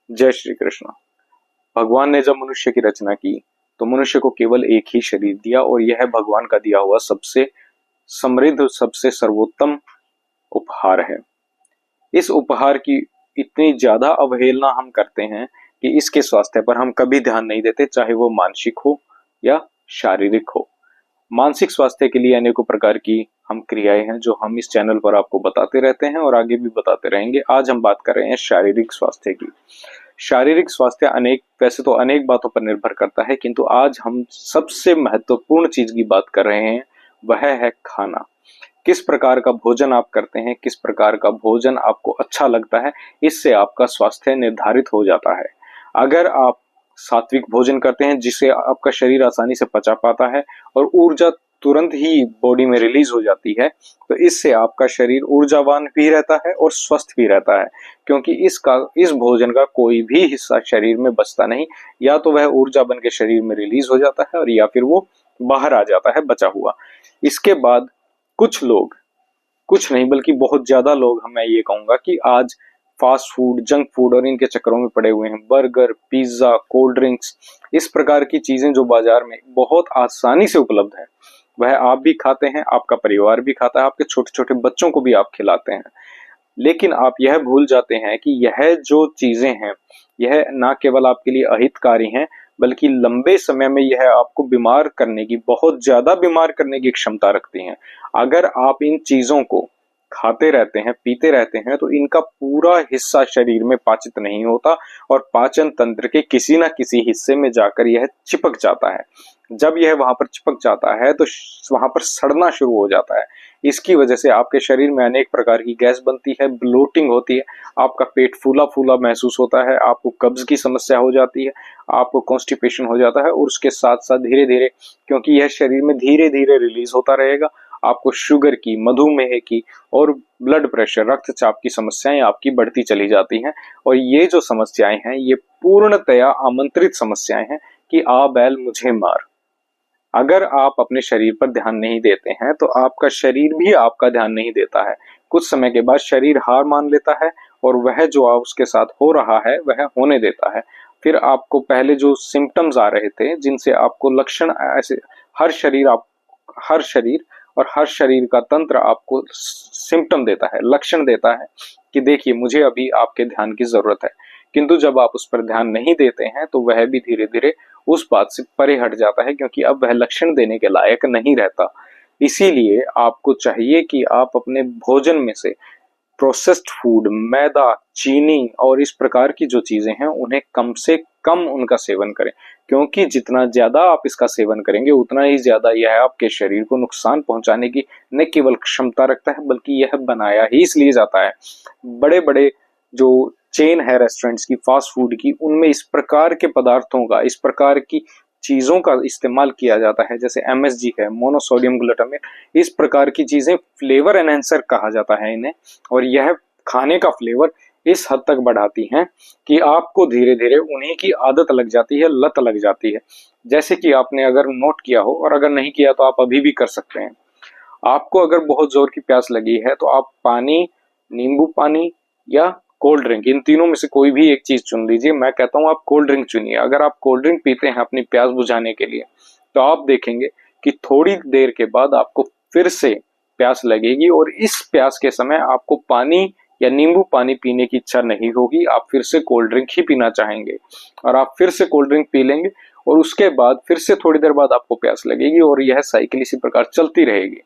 जय श्री कृष्ण। भगवान ने जब मनुष्य की रचना की तो मनुष्य को केवल एक ही शरीर दिया और यह भगवान का दिया हुआ सबसे समृद्ध, सबसे सर्वोत्तम उपहार है। इस उपहार की इतनी ज्यादा अवहेलना हम करते हैं कि इसके स्वास्थ्य पर हम कभी ध्यान नहीं देते, चाहे वो मानसिक हो या शारीरिक हो। मानसिक स्वास्थ्य के लिए अनेकों प्रकार की हम क्रियाएं हैं जो हम इस चैनल पर आपको बताते रहते हैं और आगे भी बताते रहेंगे। आज हम बात कर रहे हैं शारीरिक स्वास्थ्य की। शारीरिक स्वास्थ्य वैसे तो अनेक बातों पर निर्भर करता है, किंतु आज हम सबसे महत्वपूर्ण चीज की बात कर रहे हैं, वह है खाना। किस प्रकार का भोजन आप करते हैं, किस प्रकार का भोजन आपको अच्छा लगता है, इससे आपका स्वास्थ्य निर्धारित हो जाता है। अगर आप सात्विक भोजन करते हैं जिसे आपका शरीर आसानी से पचा पाता है और ऊर्जा तुरंत ही बॉडी में रिलीज हो जाती है, तो इससे आपका शरीर ऊर्जावान भी रहता है और स्वस्थ भी रहता है, क्योंकि इस भोजन का कोई भी हिस्सा शरीर में बचता नहीं। या तो वह ऊर्जा बन के शरीर में रिलीज हो जाता है और या फिर वो बाहर आ जाता है बचा हुआ। इसके बाद कुछ लोग, कुछ नहीं बल्कि बहुत ज्यादा लोग, मैं ये कहूंगा कि आज फास्ट फूड, जंक फूड और इनके चक्करों में पड़े हुए हैं। बर्गर, पिज्जा, कोल्ड ड्रिंक्स, इस प्रकार की चीजें जो बाजार में बहुत आसानी से उपलब्ध है, वह आप भी खाते हैं, आपका परिवार भी खाता है, आपके छोटे छोटे बच्चों को भी आप खिलाते हैं। लेकिन आप यह भूल जाते हैं कि यह जो चीजें हैं, यह ना केवल आपके लिए अहितकारी हैं, बल्कि लंबे समय में यह आपको बीमार करने की, बहुत ज्यादा बीमार करने की क्षमता रखती हैं। अगर आप इन चीजों को खाते रहते हैं, पीते रहते हैं, तो इनका पूरा हिस्सा शरीर में पाचित नहीं होता और पाचन तंत्र के किसी ना किसी हिस्से में जाकर यह चिपक जाता है। जब यह वहां पर चिपक जाता है तो वहां पर सड़ना शुरू हो जाता है। इसकी वजह से आपके शरीर में अनेक प्रकार की गैस बनती है, ब्लोटिंग होती है, आपका पेट फूला फूला महसूस होता है, आपको कब्ज की समस्या हो जाती है, आपको कॉन्स्टिपेशन हो जाता है, और उसके साथ साथ धीरे धीरे, क्योंकि यह शरीर में धीरे धीरे रिलीज होता रहेगा, आपको शुगर की, मधुमेह की और ब्लड प्रेशर, रक्तचाप की समस्याएं आपकी बढ़ती चली जाती हैं। और ये जो समस्याएं हैं, ये पूर्णतया आमंत्रित समस्याएं हैं कि आ बैल मुझे मार। अगर आप अपने शरीर पर ध्यान नहीं देते हैं तो आपका शरीर भी आपका ध्यान नहीं देता है। कुछ समय के बाद शरीर हार मान लेता है और वह जो आप उसके साथ हो रहा है वह होने देता है। फिर आपको पहले जो सिम्टम्स आ रहे थे, जिनसे आपको लक्षण ऐसे, हर शरीर और हर शरीर का तंत्र आपको सिम्टम देता है, लक्षण देता है कि देखिए मुझे अभी आपके ध्यान की जरूरत है। किंतु जब आप उस पर ध्यान नहीं देते हैं तो वह भी धीरे धीरे उस बात से परे हट जाता है, क्योंकि अब वह लक्षण देने के लायक नहीं रहता। इसीलिए आपको चाहिए कि आप अपने भोजन में से प्रोसेस्ड फूड, मैदा, चीनी और इस प्रकार की जो चीजें हैं उन्हें कम से कम उनका सेवन करें, क्योंकि जितना ज्यादा आप इसका सेवन करेंगे उतना ही ज्यादा यह आपके शरीर को नुकसान पहुंचाने की न केवल क्षमता रखता है, बल्कि यह बनाया ही इसलिए जाता है। बड़े बड़े जो चेन है रेस्टोरेंट्स की, फास्ट फूड की, उनमें इस प्रकार के पदार्थों का, इस प्रकार की चीजों का इस्तेमाल किया जाता है, जैसे MSG है, मोनोसोडियम ग्लूटामेट, इस प्रकार की चीजें फ्लेवर एनहेंसर कहा जाता है इन्हें। और यह खाने का फ्लेवर इस हद तक बढ़ाती हैं कि आपको धीरे धीरे उन्हीं की आदत लग जाती है, लत लग जाती है। जैसे कि आपने अगर नोट किया हो, और अगर नहीं किया तो आप अभी भी कर सकते हैं। आपको अगर बहुत जोर की प्यास लगी है तो आप पानी, नींबू पानी या कोल्ड ड्रिंक, इन तीनों में से कोई भी एक चीज चुन लीजिए। मैं कहता हूं आप कोल्ड ड्रिंक चुनिए। अगर आप कोल्ड ड्रिंक पीते हैं अपनी प्यास बुझाने के लिए, तो आप देखेंगे कि थोड़ी देर के बाद आपको फिर से प्यास लगेगी और इस प्यास के समय आपको पानी या नींबू पानी पीने की इच्छा नहीं होगी, आप फिर से कोल्ड ड्रिंक ही पीना चाहेंगे और आप फिर से कोल्ड ड्रिंक पी लेंगे और उसके बाद फिर से थोड़ी देर बाद आपको प्यास लगेगी और यह साइकिल इसी प्रकार चलती रहेगी।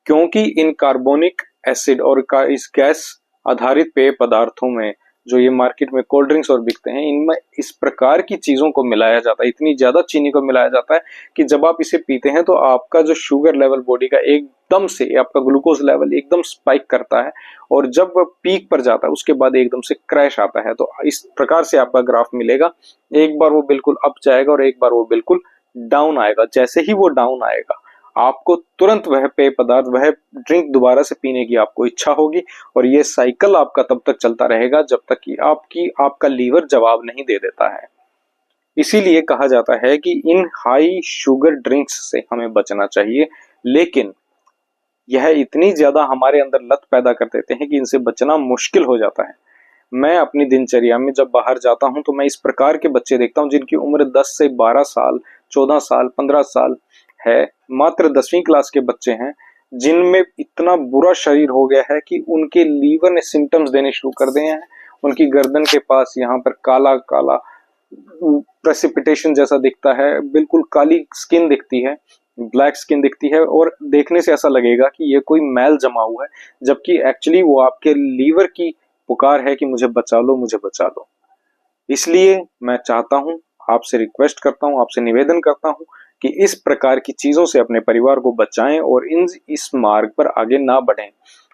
क्योंकि इन कार्बोनिक एसिड और इस गैस आधारित पेय पदार्थों में, जो ये मार्केट में कोल्ड ड्रिंक्स और बिकते हैं, इनमें इस प्रकार की चीजों को मिलाया जाता है, इतनी ज्यादा चीनी को मिलाया जाता है कि जब आप इसे पीते हैं तो आपका जो शुगर लेवल बॉडी का एकदम से, आपका ग्लूकोज लेवल एकदम स्पाइक करता है और जब वह पीक पर जाता है उसके बाद एकदम से क्रैश आता है। तो इस प्रकार से आपका ग्राफ मिलेगा, एक बार वो बिल्कुल अप जाएगा और एक बार वो बिल्कुल डाउन आएगा। जैसे ही वो डाउन आएगा आपको तुरंत वह पेय पदार्थ, वह ड्रिंक दोबारा से पीने की आपको इच्छा होगी और ये साइकिल आपका तब तक चलता रहेगा जब तक कि आपका लीवर जवाब नहीं दे देता है। इसीलिए कहा जाता है कि इन हाई शुगर ड्रिंक्स से हमें बचना चाहिए, लेकिन यह इतनी ज्यादा हमारे अंदर लत पैदा कर देते हैं कि इनसे बचना मुश्किल हो जाता है। मैं अपनी दिनचर्या में जब बाहर जाता हूं तो मैं इस प्रकार के बच्चे देखता हूं जिनकी उम्र 10 से 12 साल, 14 साल, 15 साल है, मात्र 10वीं क्लास के बच्चे हैं, जिनमें इतना बुरा शरीर हो गया है कि उनके लीवर ने सिम्टम्स देने शुरू कर दिए हैं। उनकी गर्दन के पास यहाँ पर काला काला प्रेसिपिटेशन जैसा दिखता है, बिल्कुल काली स्किन दिखती है, ब्लैक स्किन दिखती है, और देखने से ऐसा लगेगा कि ये कोई मैल जमा हुआ है, जबकि एक्चुअली वो आपके लीवर की पुकार है कि मुझे बचा लो, मुझे बचा लो। इसलिए मैं चाहता हूं, आपसे रिक्वेस्ट करता हूं, आपसे निवेदन करता हूं कि इस प्रकार की चीजों से अपने परिवार को बचाएं और इस मार्ग पर आगे ना बढ़ें।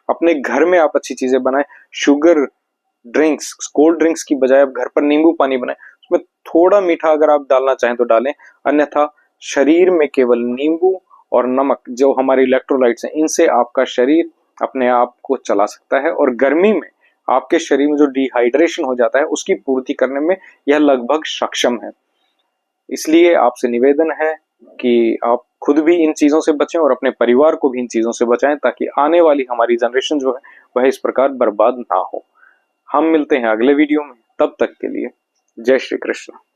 अपने घर में आप अच्छी चीजें बनाएं। शुगर ड्रिंक्स, कोल्ड ड्रिंक्स की बजाय आप घर पर नींबू पानी बनाएं, उसमें थोड़ा मीठा अगर आप डालना चाहें तो डालें, अन्यथा शरीर में केवल नींबू और नमक जो हमारे इलेक्ट्रोलाइट्स हैं, इनसे आपका शरीर अपने आप को चला सकता है, और गर्मी में आपके शरीर में जो डिहाइड्रेशन हो जाता है उसकी पूर्ति करने में यह लगभग सक्षम है। इसलिए आपसे निवेदन है कि आप खुद भी इन चीजों से बचें और अपने परिवार को भी इन चीजों से बचाएं, ताकि आने वाली हमारी जनरेशन जो है वह इस प्रकार बर्बाद ना हो। हम मिलते हैं अगले वीडियो में, तब तक के लिए जय श्री कृष्ण।